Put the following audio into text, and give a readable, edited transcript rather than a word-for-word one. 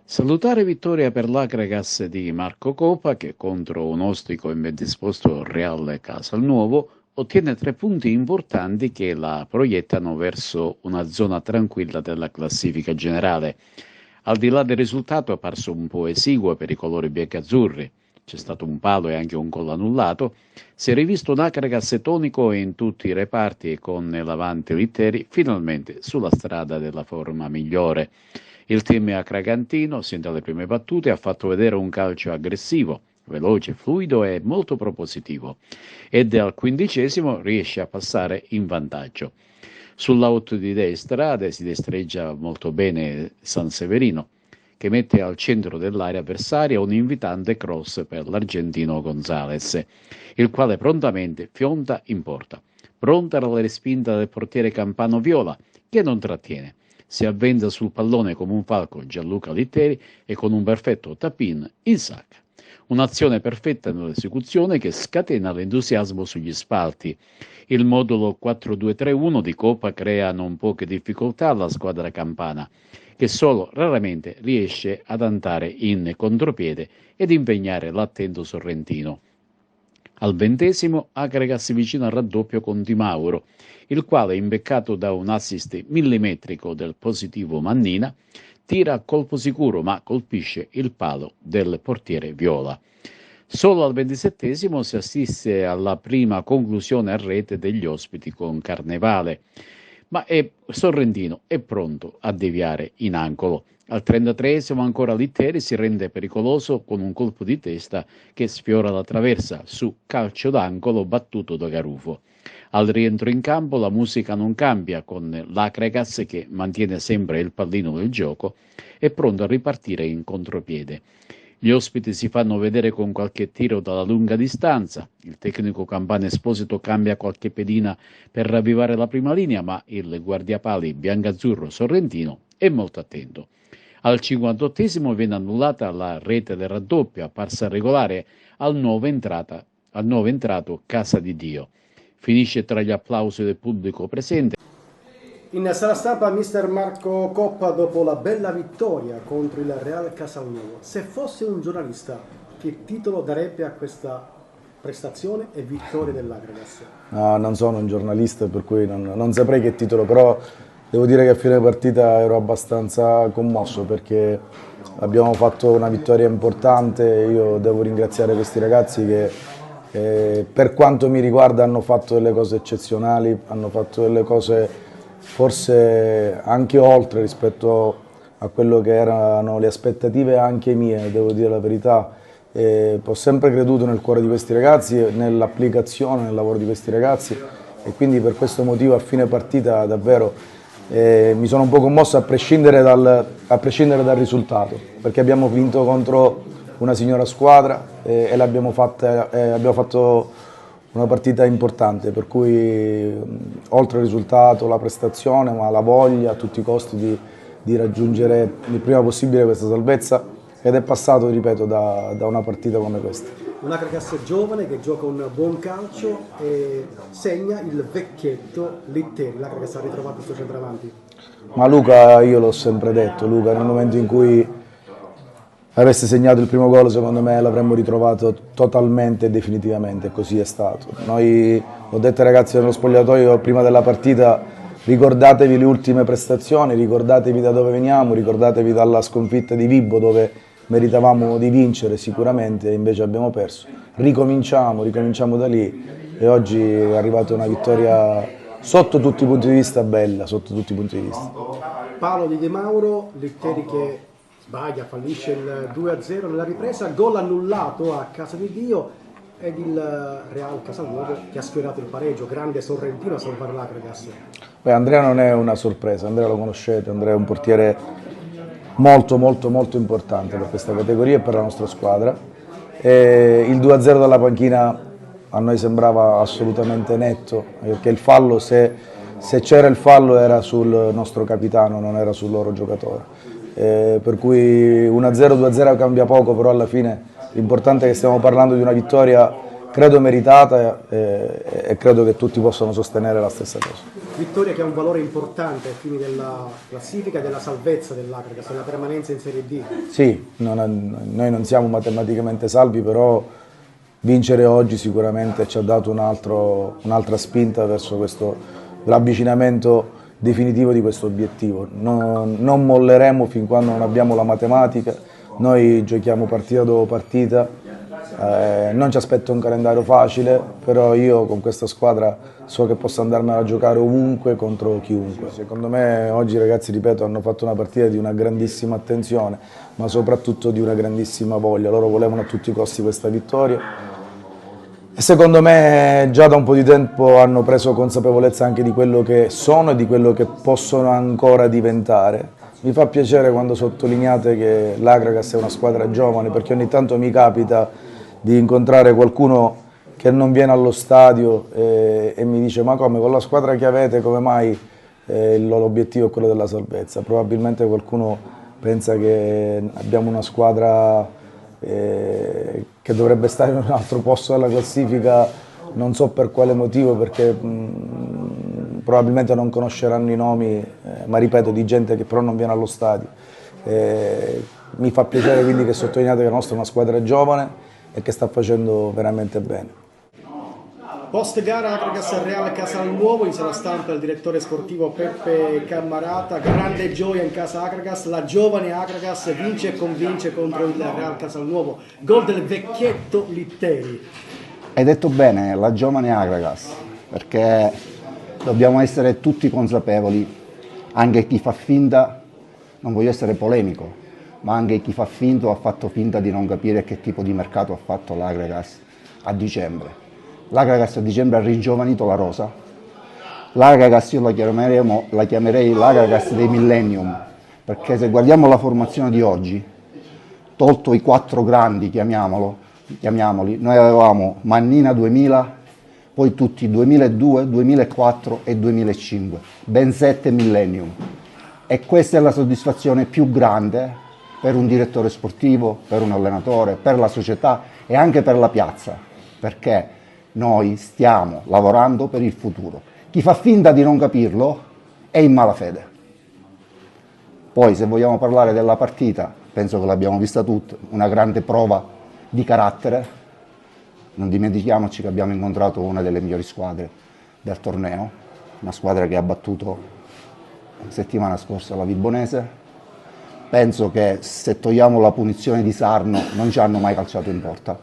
Salutare vittoria per l'Akragas di Marco Coppa che contro un ostico e ben disposto Real Casalnuovo ottiene 3 punti importanti che la proiettano verso una zona tranquilla della classifica generale. Al di là del risultato è apparso un po' esiguo per i colori biancazzurri. C'è stato un palo e anche un gol annullato. Si è rivisto un Akragas tonico in tutti i reparti e con l'avanti Litteri finalmente sulla strada della forma migliore. Il team acragantino, sin dalle prime battute, ha fatto vedere un calcio aggressivo, veloce, fluido e molto propositivo. Ed al 15° riesce a passare in vantaggio. Sull'out di destra si destreggia molto bene Sanseverino, che mette al centro dell'area avversaria un invitante cross per l'argentino Gonzalez, il quale prontamente fionda in porta. Pronta la respinta del portiere Campano Viola, che non trattiene. Si avventa sul pallone come un falco Gianluca Litteri e con un perfetto tap-in in sacca. Un'azione perfetta nell'esecuzione che scatena l'entusiasmo sugli spalti. Il modulo 4-2-3-1 di Coppa crea non poche difficoltà alla squadra campana, che solo raramente riesce ad andare in contropiede ed impegnare l'attento sorrentino. Al 20° Agrega si vicina al raddoppio con Di Mauro, il quale, imbeccato da un assist millimetrico del positivo Mannina, tira a colpo sicuro ma colpisce il palo del portiere Viola. Solo al 27° si assiste alla prima conclusione a rete degli ospiti con Carnevale, ma Sorrentino è pronto a deviare in angolo. Al 33° ancora Litteri si rende pericoloso con un colpo di testa che sfiora la traversa su calcio d'angolo battuto da Garufo. Al rientro in campo la musica non cambia, con l'Acregas che mantiene sempre il pallino del gioco e pronto a ripartire in contropiede. Gli ospiti si fanno vedere con qualche tiro dalla lunga distanza, il tecnico Campano Esposito cambia qualche pedina per ravvivare la prima linea, ma il guardiapali biancazzurro sorrentino è molto attento. Al 58° viene annullata la rete del raddoppio, apparsa regolare al nuovo entrato Casa di Dio. Finisce tra gli applausi del pubblico presente. In sala stampa mister Marco Coppa dopo la bella vittoria contro il Real Casalnuovo. Se fosse un giornalista, che titolo darebbe a questa prestazione e vittoria dell'Agragas? No, non sono un giornalista, per cui non saprei che titolo, però devo dire che a fine partita ero abbastanza commosso perché abbiamo fatto una vittoria importante. Io devo ringraziare questi ragazzi che per quanto mi riguarda hanno fatto delle cose eccezionali, hanno fatto delle cose forse anche oltre rispetto a quello che erano le aspettative anche mie, devo dire la verità. Ho sempre creduto nel cuore di questi ragazzi, nell'applicazione, nel lavoro di questi ragazzi, e quindi per questo motivo a fine partita davvero mi sono un po' commosso a prescindere dal risultato, perché abbiamo vinto contro una signora squadra e abbiamo fatto una partita importante, per cui oltre al risultato, la prestazione, ma la voglia a tutti i costi di raggiungere il prima possibile questa salvezza, ed è passato, ripeto, da una partita come questa. Un Agragas giovane che gioca un buon calcio e segna il vecchietto Litteri. L'Agragas ha ritrovato il suo centravanti. Ma Luca, io l'ho sempre detto, Luca nel momento in cui avesse segnato il primo gol, secondo me l'avremmo ritrovato totalmente e definitivamente, e così è stato. Noi, ho detto ai ragazzi dello spogliatoio prima della partita, ricordatevi le ultime prestazioni, ricordatevi da dove veniamo, ricordatevi dalla sconfitta di Vibo dove meritavamo di vincere sicuramente e invece abbiamo perso. Ricominciamo da lì, e oggi è arrivata una vittoria sotto tutti i punti di vista bella, sotto tutti i punti di vista. Palo di De Mauro, Litteri che sbaglia, fallisce il 2-0 nella ripresa, gol annullato a Casa di Dio, ed il Real Casalnuovo che ha sfiorato il pareggio. Grande Sorrentino a salvare l'Agragas. Beh, Andrea non è una sorpresa, Andrea lo conoscete, Andrea è un portiere molto importante per questa categoria e per la nostra squadra. E il 2-0 dalla panchina a noi sembrava assolutamente netto, perché il fallo, se c'era il fallo, era sul nostro capitano, non era sul loro giocatore. Per cui 1-0, 2-0 cambia poco, però alla fine l'importante è che stiamo parlando di una vittoria credo meritata e credo che tutti possano sostenere la stessa cosa. Vittoria che ha un valore importante ai fini della classifica e della salvezza dell'Akragas, della permanenza in Serie D. Sì, noi non siamo matematicamente salvi, però vincere oggi sicuramente ci ha dato un'altra spinta verso l'avvicinamento definitivo di questo obiettivo. Non molleremo fin quando non abbiamo la matematica, noi giochiamo partita dopo partita. Non ci aspetto un calendario facile, però io con questa squadra so che posso andarmela a giocare ovunque contro chiunque. Secondo me oggi i ragazzi, ripeto, hanno fatto una partita di una grandissima attenzione, ma soprattutto di una grandissima voglia. Loro volevano a tutti i costi questa vittoria e secondo me già da un po' di tempo hanno preso consapevolezza anche di quello che sono e di quello che possono ancora diventare. Mi fa piacere quando sottolineate che l'Akragas è una squadra giovane, perché ogni tanto mi capita di incontrare qualcuno che non viene allo stadio e mi dice: ma come, con la squadra che avete, come mai l'obiettivo è quello della salvezza? Probabilmente qualcuno pensa che abbiamo una squadra che dovrebbe stare in un altro posto della classifica, non so per quale motivo, perché probabilmente non conosceranno i nomi, ma ripeto, di gente che però non viene allo stadio. Mi fa piacere quindi che sottolineate che la nostra è una squadra giovane e che sta facendo veramente bene. Post gara Akragas Real Casalnuovo, in sala stampa il direttore sportivo Peppe Cammarata. Grande gioia in casa Akragas, la giovane Akragas vince e convince contro il Real Casalnuovo, gol del vecchietto Litteri. Hai detto bene, la giovane Akragas, perché dobbiamo essere tutti consapevoli, anche chi fa finta, non voglio essere polemico, ma anche chi fa finta o ha fatto finta di non capire che tipo di mercato ha fatto l'Akragas a dicembre. L'Akragas a dicembre ha ringiovanito la rosa. L'Akragas io la chiamerei l'Akragas dei Millennium, perché se guardiamo la formazione di oggi, tolto i 4 grandi, chiamiamoli, noi avevamo Mannina 2000, poi tutti 2002, 2004 e 2005, ben 7 Millennium. E questa è la soddisfazione più grande per un direttore sportivo, per un allenatore, per la società e anche per la piazza, perché noi stiamo lavorando per il futuro. Chi fa finta di non capirlo è in malafede. Poi, se vogliamo parlare della partita, penso che l'abbiamo vista tutta, una grande prova di carattere. Non dimentichiamoci che abbiamo incontrato una delle migliori squadre del torneo, una squadra che ha battuto settimana scorsa la Vibonese. Penso che se togliamo la punizione di Sarno non ci hanno mai calciato in porta.